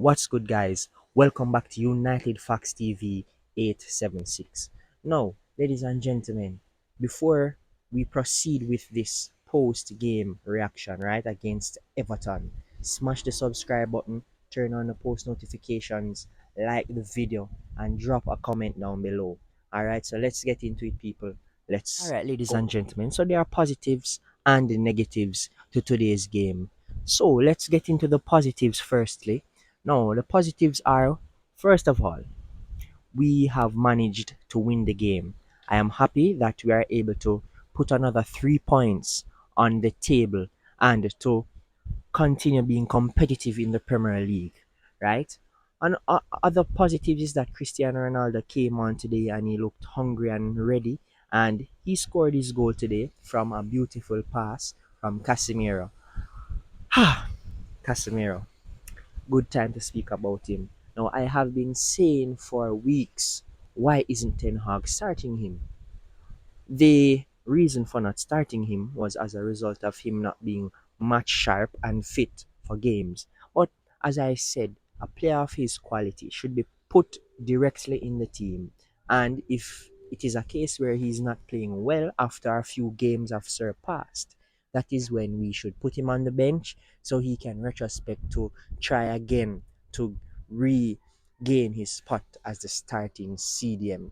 What's good, guys? Welcome back to United Facts TV 876. Now, ladies and gentlemen, before we proceed with this post game reaction, right, against Everton, smash the subscribe button, turn on the post notifications, like the video, and drop a comment down below. Alright, so let's get into it, people. Let's Alright, ladies and gentlemen. So, there are positives and negatives to today's game. So, let's get into the positives firstly. No, the positives are, first of all, we have managed to win the game. I am happy that we are able to put another 3 points on the table and to continue being competitive in the Premier League, right? And other positives is that Cristiano Ronaldo came on today and he looked hungry and ready, and he scored his goal today from a beautiful pass from Casemiro. Casemiro, good time to speak about him. Now, I have been saying for weeks, why isn't Ten Hag starting him? The reason for not starting him was as a result of him not being match sharp and fit for games. But as I said, a player of his quality should be put directly in the team. And if it is a case where he's not playing well after a few games have surpassed, that is when we should put him on the bench so he can retrospect to try again to regain his spot as the starting CDM.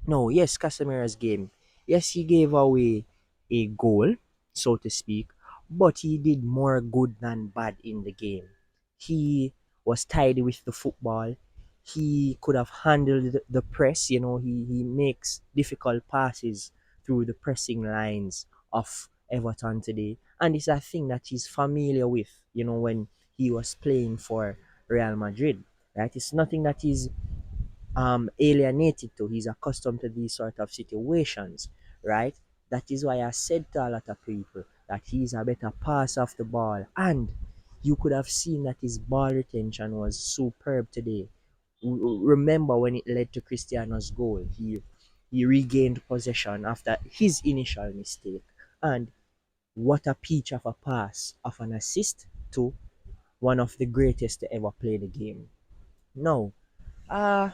No, yes, Casemiro's game. Yes, he gave away a goal, so to speak, but he did more good than bad in the game. He was tidy with the football. He could have handled the press. He makes difficult passes through the pressing lines of Everton today. And it's a thing that he's familiar with, when he was playing for Real Madrid. Right? It's nothing that he's alienated to. He's accustomed to these sort of situations, right? That is why I said to a lot of people that he's a better pass off the ball, and you could have seen that his ball retention was superb today. Remember when it led to Cristiano's goal, he regained possession after his initial mistake, and what a peach of a pass of an assist to one of the greatest to ever play the game. Now, uh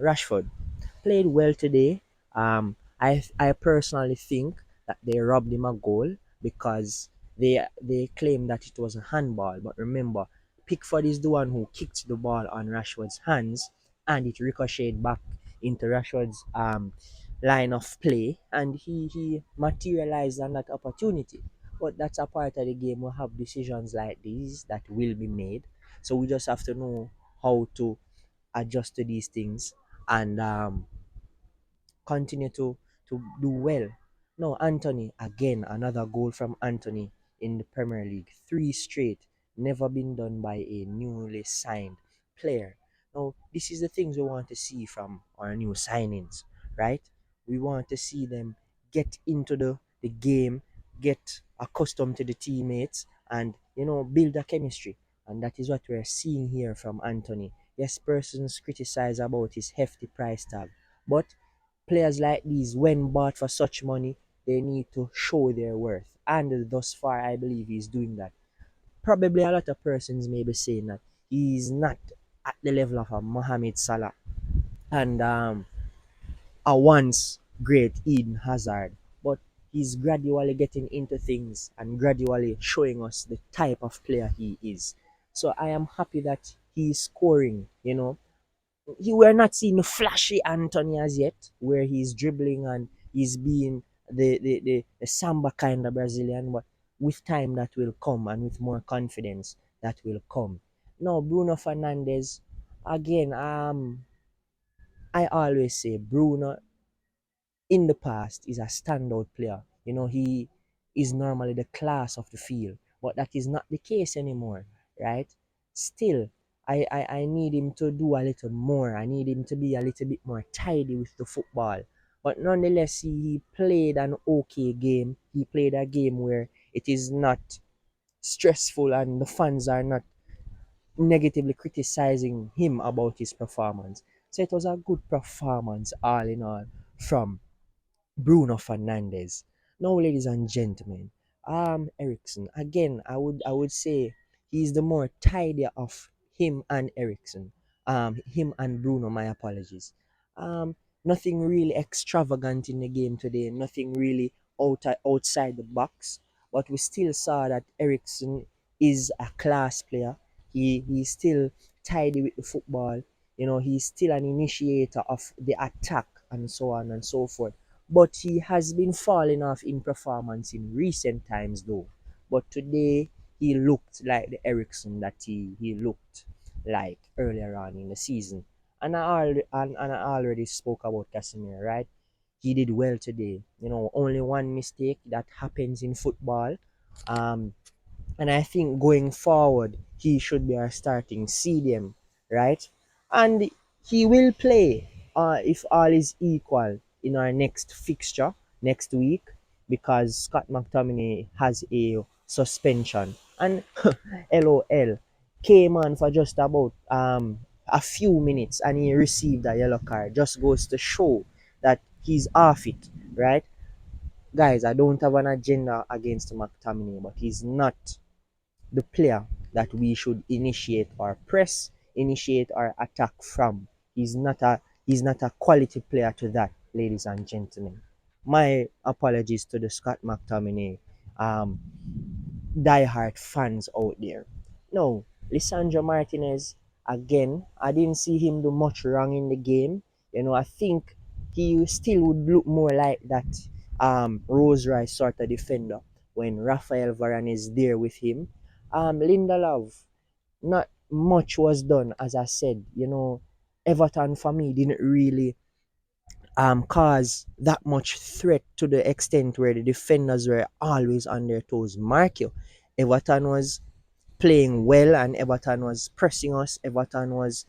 Rashford played well today. I personally think that they robbed him a goal because they claim that it was a handball. But remember, Pickford is the one who kicked the ball on Rashford's hands, and it ricocheted back into Rashford's line of play, and he materialized on that opportunity. But that's a part of the game. We have decisions like these that will be made, so we just have to know how to adjust to these things and continue to do well. No, Anthony, again, another goal from Anthony in the Premier League. Three straight, never been done by a newly signed player. Now, this is the things we want to see from our new signings, right? We want to see them get into the game, get accustomed to the teammates, and, build a chemistry. And that is what we're seeing here from Anthony. Yes, persons criticize about his hefty price tag, but players like these, when bought for such money, they need to show their worth. And thus far, I believe he's doing that. Probably a lot of persons may be saying that he's not at the level of a Mohamed Salah and a once great Eden Hazard, but he's gradually getting into things and gradually showing us the type of player he is. So I am happy that he's scoring, we're not seeing the flashy Anthony as yet, where he's dribbling and he's being the samba kind of Brazilian, but with time that will come and with more confidence that will come. Now Bruno Fernandez, again, I always say Bruno in the past is a standout player. He is normally the class of the field, but that is not the case anymore, right? Still, I need him to do a little more. I need him to be a little bit more tidy with the football. But nonetheless, he played an okay game. He played a game where it is not stressful and the fans are not negatively criticizing him about his performance. So it was a good performance all in all from Bruno Fernandes. Now, ladies and gentlemen, Ericsson again. I would say he's the more tidier of him and Ericsson, him and Bruno. My apologies. Um, Nothing really extravagant in the game today. Nothing really outside the box. But we still saw that Ericsson is a class player. He's still tidy with the football. He's still an initiator of the attack and so on and so forth. But he has been falling off in performance in recent times, though. But today, he looked like the Ericsson that he looked like earlier on in the season. And I already spoke about Casemiro, right? He did well today. Only one mistake that happens in football. Um, and I think going forward, he should be our starting CDM, right? And he will play if all is equal in our next fixture next week because Scott McTominay has a suspension. And LOL came on for just about a few minutes and he received a yellow card. Just goes to show that he's off it, right? Guys, I don't have an agenda against McTominay, but he's not the player that we should initiate our press, initiate our attack from. He's not a quality player to that, ladies and gentlemen. My apologies to the Scott McTominay um, diehard fans out there. No, Lisandro Martinez, again, I didn't see him do much wrong in the game. I think he still would look more like that Rose Rice sort of defender when Rafael Varane is there with him. Lindelof, not much was done, as I said. Everton for me didn't really cause that much threat to the extent where the defenders were always on their toes. Mark you, Everton was playing well and Everton was pressing us. Everton was,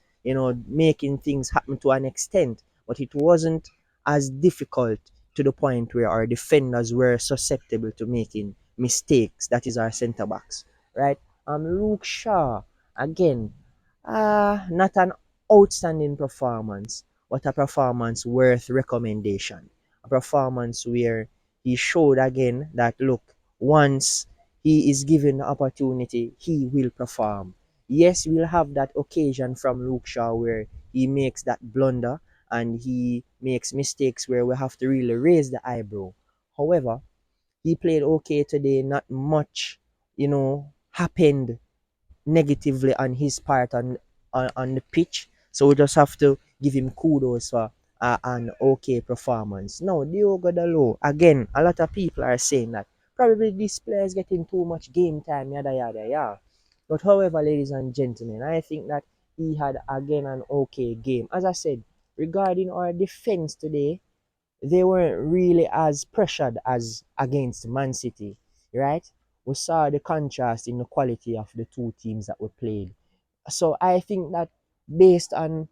making things happen to an extent, but it wasn't as difficult to the point where our defenders were susceptible to making mistakes. That is our centre backs, right? Luke Shaw, again, not an outstanding performance, but a performance worth recommendation. A performance where he showed again that look, once he is given the opportunity, he will perform. Yes, we'll have that occasion from Luke Shaw where he makes that blunder and he makes mistakes where we have to really raise the eyebrow. However, he played okay today. Not much, happened negatively on his part on the pitch. So we just have to give him kudos for an okay performance. Now, Diogo Dalot, again, a lot of people are saying that probably this player is getting too much game time, yada yada, yeah. But however, ladies and gentlemen, I think that he had again an okay game. As I said, regarding our defense today, they weren't really as pressured as against Man City, right? We saw the contrast in the quality of the two teams that we played. So I think that based on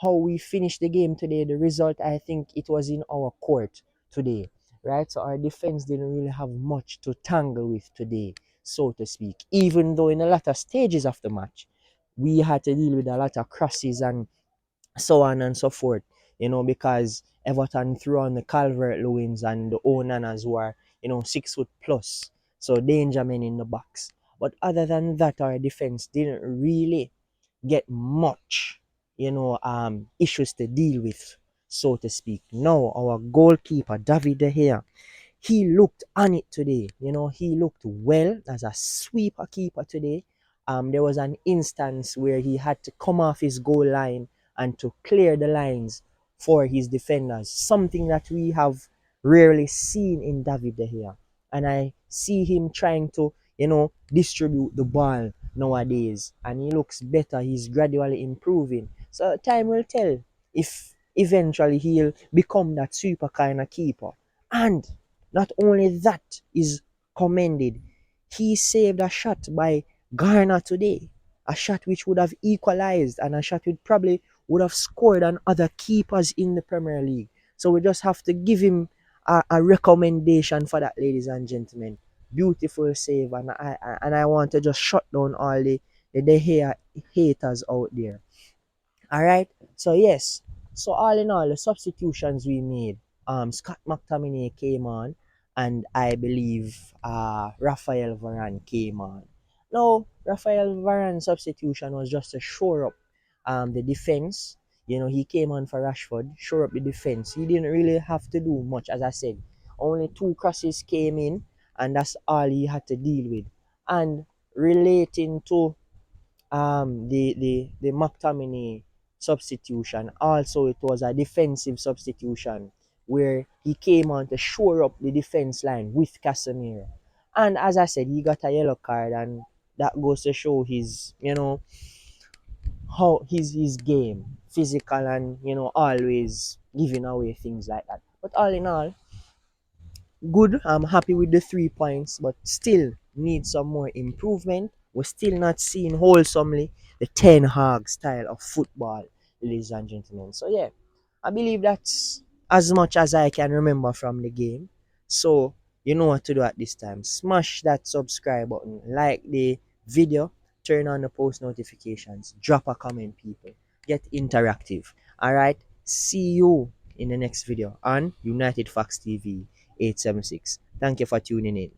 how we finished the game today, the result, I think it was in our court today, right? So our defense didn't really have much to tangle with today, so to speak. Even though in a lot of stages of the match, we had to deal with a lot of crosses and so on and so forth, because Everton threw on the Calvert Lewins and the Onanas who are, 6 foot plus. So danger men in the box. But other than that, our defense didn't really get much, issues to deal with, so to speak. Now, our goalkeeper, David De Gea, he looked on it today. He looked well as a sweeper keeper today. There was an instance where he had to come off his goal line and to clear the lines for his defenders, something that we have rarely seen in David De Gea. And I see him trying to, distribute the ball nowadays, and he looks better. He's gradually improving. So time will tell if eventually he'll become that super kind of keeper. And not only that is commended, he saved a shot by Garner today. A shot which would have equalized and a shot which probably would have scored on other keepers in the Premier League. So we just have to give him a recommendation for that, ladies and gentlemen. Beautiful save, and I want to just shut down all the haters out there. All right. So yes. So all in all, the substitutions we made, Scott McTominay came on, and I believe Rafael Varane came on. Now, Rafael Varane's substitution was just to shore up the defense. He came on for Rashford, shore up the defense. He didn't really have to do much, as I said. Only two crosses came in, and that's all he had to deal with. And relating to the McTominay substitution, also it was a defensive substitution where he came on to shore up the defense line with Casemiro. And as I said, he got a yellow card, and that goes to show his, how his game, physical, and always giving away things like that. But all in all, good. I'm happy with the 3 points, but still need some more improvement. We're still not seeing wholesomely the Ten Hag style of football, ladies and gentlemen. So yeah, I believe that's as much as I can remember from the game. So you know what to do at this time. Smash that subscribe button, like the video, turn on the post notifications, drop a comment, people. Get interactive. Alright. See you in the next video on United Fox TV 876. Thank you for tuning in.